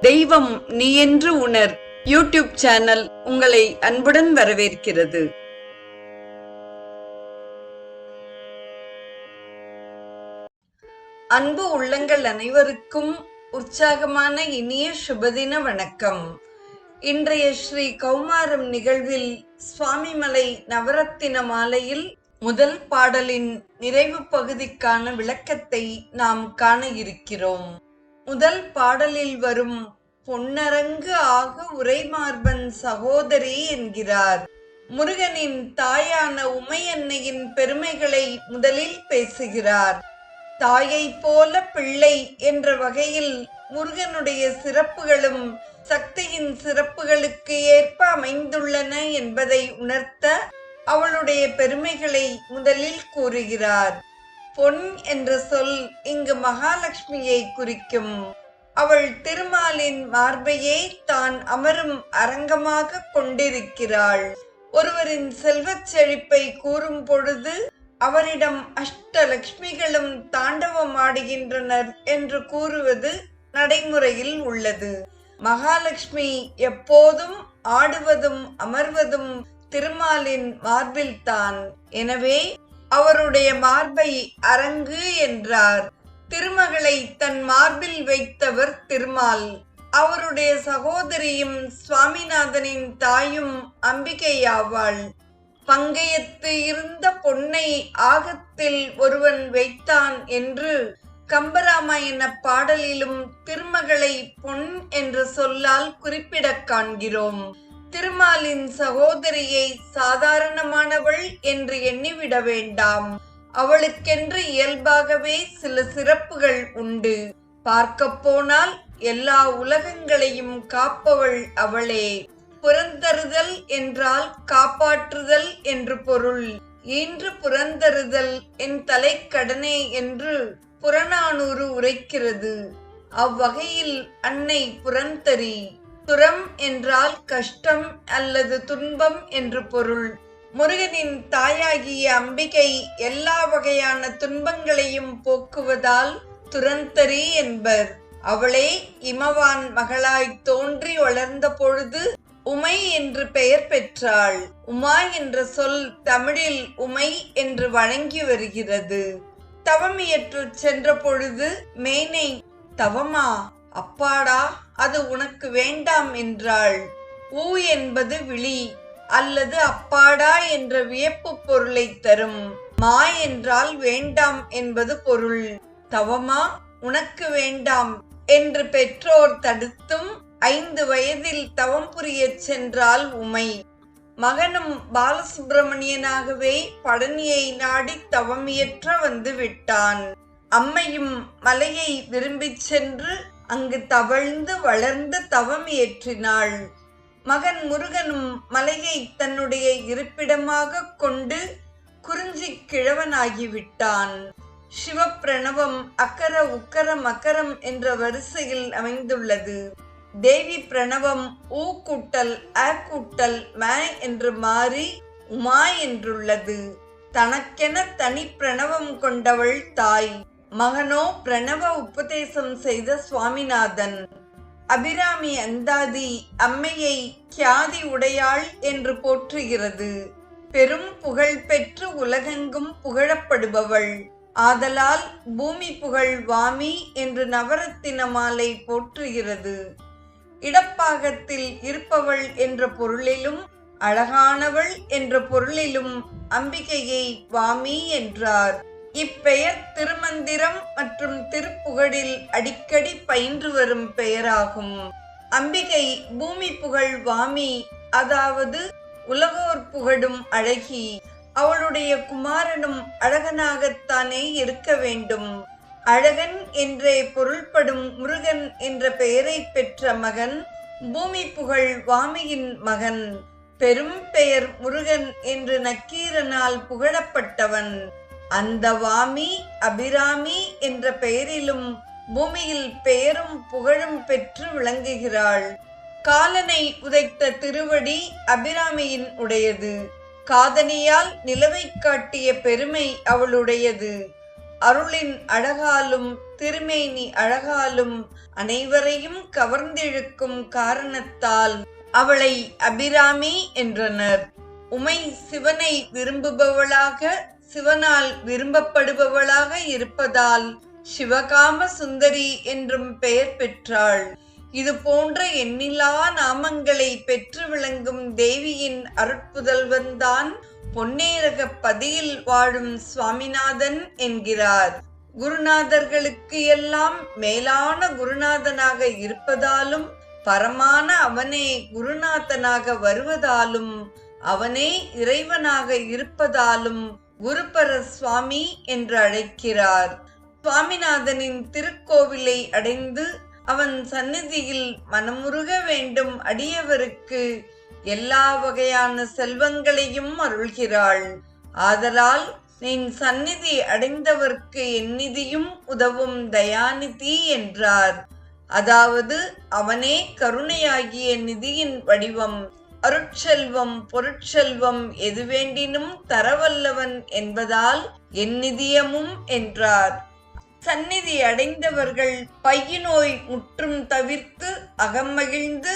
தெய்வம் நீ என்று உணர் யூடியூப் சேனல் உங்களை அன்புடன் வரவேற்கிறது. அன்பு உள்ளங்கள் அனைவருக்கும் உற்சாகமான இனிய சுபதின வணக்கம். இன்றைய ஸ்ரீ கௌமாரம் நிகழ்வில் சுவாமிமலை நவரத்தின மாலையில் முதல் பாடலின் நிறைவு பகுதிக்கான விளக்கத்தை நாம் காண இருக்கிறோம். முதல் பாடலில் வரும் பொன்னரங்கு ஆக உரைமார்பன் சகோதரி என்கிறார். முருகனின் தாயான உமையன்னையின் பெருமைகளை முதலில் பேசுகிறார். தாயை போல பிள்ளை என்ற வகையில் முருகனுடைய சிறப்புகளும் சக்தியின் சிறப்புகளுக்கு ஏற்ப அமைந்துள்ளன என்பதை உணர்த்த அவளுடைய பெருமைகளை முதலில் கூறுகிறார். பொன் என்ற சொல் இங்கு மகாலட்சுமியை குறிக்கும். அவள் திருமாலின் மார்பையே தான் அமரும் அரங்கமாக கொண்டிருக்கிறாள். ஒருவரின் செல்வச் செழிப்பை கூறும் பொழுது அவரிடம் அஷ்டலட்சுமிகளும் தாண்டவமாடுகின்றனர் என்று கூறுவது நடைமுறையில் உள்ளது. மகாலட்சுமி எப்போதும் ஆடுவதும் அமர்வதும் திருமாலின் மார்பில்தான். எனவே அவருடைய மார்பை அரங்கு என்றார். திருமகளை தன் மார்பில் வைத்தவர் திருமால். அவருடைய சகோதரியும் சுவாமிநாதனின் தாயும் அம்பிகை ஆவாள். பங்கயத்து இருந்த பொன்னை ஆகத்தில் ஒருவன் வைத்தான் என்று கம்பராமாயண பாடலிலும் திருமகளை பொன் என்ற சொல்லால் குறிப்பிடக் காண்கிறோம். திருமாலின் சகோதரியை சாதாரணமானவள் என்று எண்ணிவிட வேண்டாம். அவளுக்கென்று இயல்பாகவே சில சிறப்புகள் உண்டு. பார்க்க போனால் எல்லா உலகங்களையும் காப்பவள் அவளே. புறந்தருதல் என்றால் காப்பாற்றுதல் என்று பொருள். ஈன்று புறந்தருதல் என் தலைக்கடனே என்று புறநானூறு உரைக்கிறது. அவ்வகையில் அன்னை புறந்தரி. துரம் என்றால் கஷ்டம் அல்லது துன்பம் என்று பொருள். முருகனின் தாயாகிய அம்பிகை எல்லா வகையான துன்பங்களையும் போக்குவதால் துரந்தரி என்பர். அவளே இமவான் மகளாய் தோன்றி வளர்ந்த பொழுது உமை என்று பெயர் பெற்றாள். உமா என்ற சொல் தமிழில் உமை என்று வழங்கி வருகிறது. தவமியற்று சென்ற பொழுது மேனை தவமா அப்பாடா அது உனக்கு வேண்டாம் என்றாள். ஊ என்பது விழி அல்லது அப்பாடா என்ற வியப்பு பொருளை தரும். மா என்றால் வேண்டாம் என்பது பொருள். தவமா உனக்கு வேண்டாம் என்று பெற்றோர் தடுத்தும் 5 வயதில் தவம் புரிய சென்றால் உமை. மகனும் பாலசுப்பிரமணியனாகவே பழனியை நாடி தவமியற்ற வந்து விட்டான். அம்மையும் மலையை விரும்பிச் சென்று அங்கு தவழ்ந்து வளர்ந்து தவம் இயற்றினாள். மகன் முருகனும் மலையை தன்னுடைய இருப்பிடமாக கொண்டு குறிஞ்சி கிழவனாகிவிட்டான். சிவப்பிரணவம் அக்கர உக்கர மகரம் என்ற வரிசையில் அமைந்துள்ளது. தேவி பிரணவம் ஊ கூட்டல் அ கூட்டல் ம என்று மாறி உமா என்றுள்ளது. தனக்கென தனி பிரணவம் கொண்டவள் தாய். மகனோ பிரணவ உபதேசம் செய்த சுவாமிநாதன். அபிராமி அந்தாதி அம்மையை கியாதி உடையாள் என்று போற்றுகிறது. பெரும் புகழ் பெற்று உலகெங்கும் புகழப்படுபவள். ஆதலால் பூமி புகழ் வாமி என்று நவரத்தின மாலை போற்றுகிறது. இடப்பாகத்தில் இருப்பவள் என்ற பொருளிலும் அழகானவள் என்ற பொருளிலும் அம்பிகையை வாமி என்றார். இப்பெயர் திருமந்திரம் மற்றும் திருப்புகழில் அடிக்கடி பயின்று வரும் பெயராகும். அம்பிகை பூமி புகழ் வாமி, அதாவது உலகோர் புகழும் அழகி. அவளுடைய குமாரனும் அழகனாகத்தானே இருக்க வேண்டும். அழகன் என்றே பொருள்படும் முருகன் என்ற பெயரை பெற்ற மகன் பூமி புகழ் வாமியின் மகன். பெரும் பெயர் முருகன் என்று நக்கீரனால் புகழப்பட்டவன். அந்த வாமி அபிராமி என்ற பெயரிலும் பூமியில் பெயரும் புகழும் பெற்று விளங்குகிறாள். காலனை உதைத்த திருவடி அபிராமியின் உடையது. காதனியால் நிலவை காட்டிய பெருமை அவளுடையது. அருளின் அழகாலும் திருமேனி அழகாலும் அனைவரையும் கவர்ந்திழுக்கும் காரணத்தால் அவளை அபிராமி என்றனர். உமை சிவனை விரும்புபவளாக, சிவனால் விரும்பப்படுபவளாக இருப்பதால் சிவகாம சுந்தரி என்றும் பெயர் பெற்றாள். இது போன்ற எண்ணிலா நாமங்களை பெற்று விளங்கும் தேவியின் அருட்புதல்வன்தான் பொன்னேரக பதியில் வாழும் சுவாமிநாதன் என்கிறார். குருநாதர்களுக்கு எல்லாம் மேலான குருநாதனாக இருப்பதாலும் பரமான அவனே குருநாதனாக வருவதாலும் அவனே இறைவனாக இருப்பதாலும் குருபர சுவாமி என்று அழைக்கிறார். சுவாமிநாதனின் திருக்கோவிலை அடைந்து அவன் சந்நிதியில் மனமுருக வேண்டும் அடியவருக்கு எல்லா வகையான செல்வங்களையும் அருள்கிறாள். ஆதலால் நின் சந்நிதி அடைந்தவர்க்கு எந்நிதியும் உதவும் தயாநிதி என்றார். அதாவது அவனே கருணையாகிய நிதியின் வடிவம். அருட்செல்வம் பொருட்செல்வம் எது வேண்டினும் தரவல்லவன் என்பதால் எந்நிதியமும் என்றார். சந்நிதி அடைந்தவர்கள் பையினோய் முற்றும் தவிர்த்து அகமகிழ்ந்து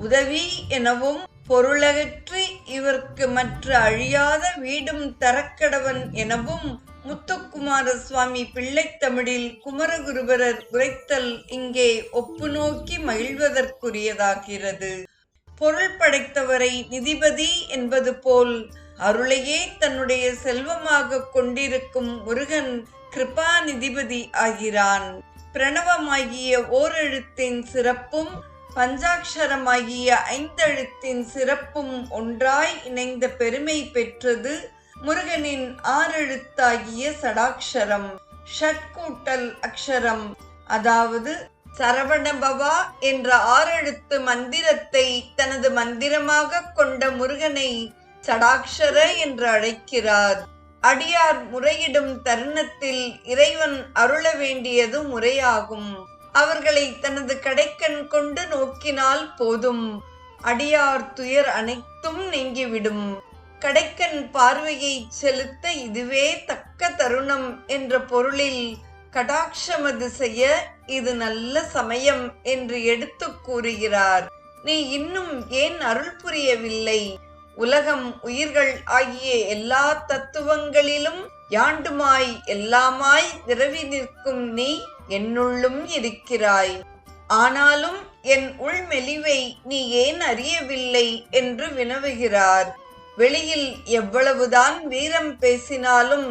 உதவி எனவும் பொருளகற்றி இவர்க்கு மற்ற அழியாத வீடும் தரக்கடவன் எனவும் முத்துக்குமார சுவாமி பிள்ளைத்தமிழில் குமரகுருபரர் உரைத்தல் இங்கே ஒப்பு நோக்கி மகிழ்வதற்குரியதாகிறது. பொருள் படைத்தவரை நிதிபதி என்பது போல் அருளையே தன்னுடைய செல்வமாக கொண்டிருக்கும் முருகன் கிருபா நிதிபதி ஆகிறான். பிரணவமாகிய ஓரெழுத்தின் சிறப்பும் பஞ்சாட்சரமாகிய ஐந்தெழுத்தின் சிறப்பும் ஒன்றாய் இணைந்த பெருமை பெற்றது முருகனின் ஆறெழுத்தாகிய சடாட்சரம். ஷட்கூட்டல் அக்ஷரம், அதாவது சரவணபவா என்ற ஆறெழுத்து மந்திரத்தை தனது மந்திரமாக கொண்ட முருகனை சடாட்சர என்று அழைக்கிறார். அடியார் முறையிடும் தருணத்தில் இறைவன் அருள வேண்டியது முறையாகும். அவர்களை தனது கடைக்கண் கொண்டு நோக்கினால் போதும், அடியார் துயர் அனைத்தும் நீங்கிவிடும். கடைக்கண் பார்வையை செலுத்த இதுவே தக்க தருணம் என்ற பொருளில் கடாட்சமது செய்ய இது நல்ல சமயம் என்று எடுத்து கூறுகிறார். நீ இன்னும் ஏன் அருள் புரியவில்லை? உலகம் உயிர்கள் ஆகிய எல்லா தத்துவங்களிலும் யாண்டுமாய் எல்லாமாய் விரவி நிற்கும் நீ என்னுள்ளும் இருக்கிறாய். ஆனாலும் என் உள்மெலிவை நீ ஏன் அறியவில்லை என்று வினவுகிறார். வெளியில் எவ்வளவுதான் வீரம் பேசினாலும்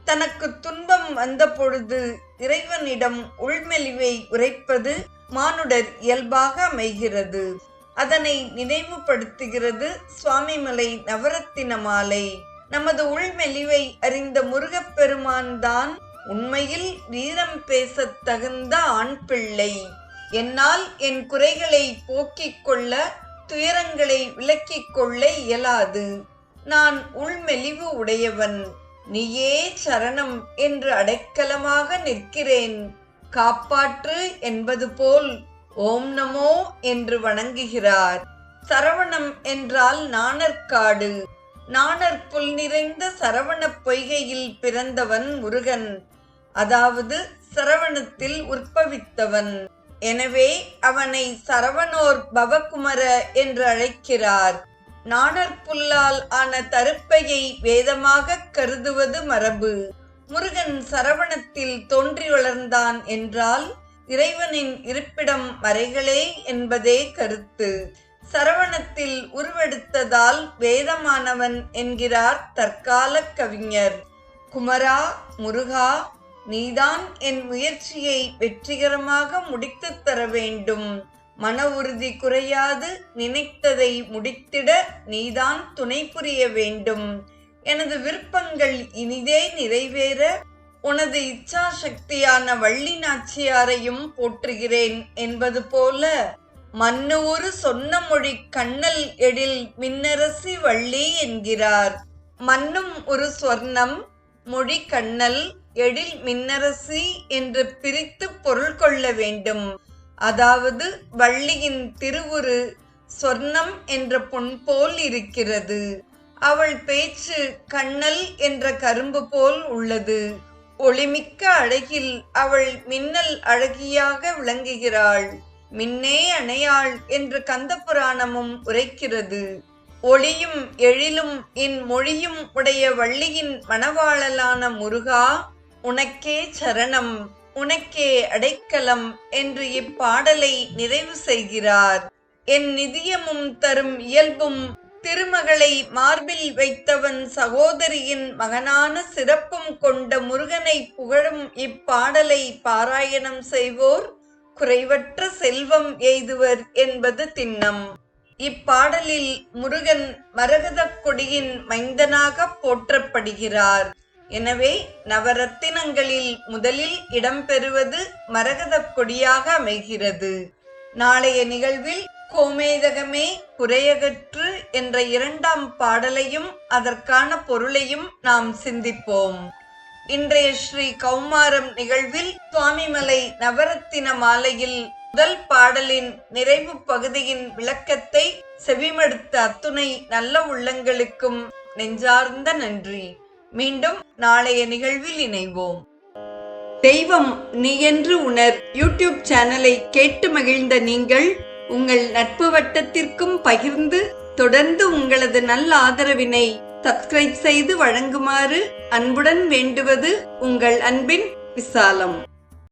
தனக்கு துன்பம் வந்த பொழுது இறைவனிடம் உள்மெலிவை உரைப்பது மானுடர் இயல்பாக அமைகிறது. அதனை நினைவுபடுத்துகிறது சுவாமிமலை நவரத்தின மாலை. நமது உள்மெலிவை அறிந்த முருகப்பெருமான் தான் உண்மையில் வீரம் பேசத் தகுந்த ஆண் பிள்ளை. என்னால் என் குறைகளை போக்கிக் கொள்ள, துயரங்களை விலக்கிக் கொள்ள இயலாது. நான் உள்மெலிவு உடையவன். நீயே சரணம் என்று அடைக்கலமாக நிற்கிறேன், காப்பாற்று என்பது போல் ஓம் நமோ என்று வணங்குகிறார். சரவணம் என்றால் நாணற்காடு. நாணற் புல் நிறைந்த சரவண பொய்கையில் பிறந்தவன் முருகன், அதாவது சரவணத்தில் உற்பவித்தவன். எனவே அவனை சரவணோர் பவகுமர என்று அழைக்கிறார். நாணற்புல்லால் ஆன தருப்பையை வேதமாக கருதுவது மரபு. முருகன் சரவணத்தில் தோன்றி வளர்ந்தான் என்றால் இறைவனின் இருப்பிடம் மறைகளே என்பதே கருத்து. சரவணத்தில் உருவெடுத்ததால் வேதமானவன் என்கிறார் தற்கால கவிஞர். குமரா, முருகா, நீதான் என் முயற்சியை வெற்றிகரமாக முடித்து தர வேண்டும். மன உறுதி குறையாது நினைத்ததை முடித்திட நீதான் துணை புரிய வேண்டும். எனது விருப்பங்கள் இனிதே நிறைவேற உனது இச்சா சக்தியான வள்ளி நாச்சியாரையும் போற்றுகிறேன் என்பது போல மன்னூறு சொன்ன மொழி கண்ணல் எழில் மின்னரசி வள்ளி என்கிறார். மன்னும் ஒரு சொர்ணம், மொழி கண்ணல், எழில் மின்னரசி என்று பிரித்து பொருள் கொள்ள வேண்டும். அதாவது வள்ளியின் திருவுரு சொர்ணம் என்ற பொன் போல் இருக்கிறது. அவள் பேச்சு கண்ணல் என்ற கரும்பு போல் உள்ளது. ஒளிமிக்க அழகில் அவள் மின்னல் அழகியாக விளங்குகிறாள். மின்னே அணையாள் என்று கந்தபுராணமும் உரைக்கிறது. ஒளியும் எழிலும் மொழியும் உடைய வள்ளியின் மணவாளலான முருகா, உனக்கே சரணம், உனக்கே அடைக்கலம் என்று இப்பாடலை நிறைவு செய்கிறார். என் நிதியமும் தரும் இயல்பும் திருமகளை மார்பில் வைத்தவன் சகோதரியின் மகனான சிறப்பும் கொண்ட முருகனை புகழும் இப்பாடலை பாராயணம் செய்வோர் குறைவற்ற செல்வம் எய்துவர் என்பது திண்ணம். இப்பாடலில் முருகன் மரகதக் கொடியின் மைந்தனாக போற்றப்படுகிறார். எனவே நவரத்தினங்களில் முதலில் இடம்பெறுவது மரகதக் கொடியாக அமைகிறது. நாளைய நிகழ்வில் கோமேதகமே குறையகற்று என்ற 2ஆம் பாடலையும் அதற்கான பொருளையும் நாம் சிந்திப்போம். இன்றைய ஸ்ரீ கௌமாரம் நிகழ்வில் சுவாமிமலை நவரத்தின மாலையில் முதல் பாடலின் நிறைவு பகுதியின் விளக்கத்தை செவிமடுத்த அத்துணை நல்ல உள்ளங்களுக்கும் நெஞ்சார்ந்த நன்றி. மீண்டும் நாளைய நிகழ்வில் இணைவோம். தெய்வம் நீ என்று உணர் யூடியூப் சேனலை கேட்டு மகிழ்ந்த நீங்கள் உங்கள் நட்பு வட்டத்திற்கும் பகிர்ந்து தொடர்ந்து உங்களது நல்ல ஆதரவினை சப்ஸ்கிரைப் செய்து வழங்குமாறு அன்புடன் வேண்டுவது உங்கள் அன்பின் விசாலம்.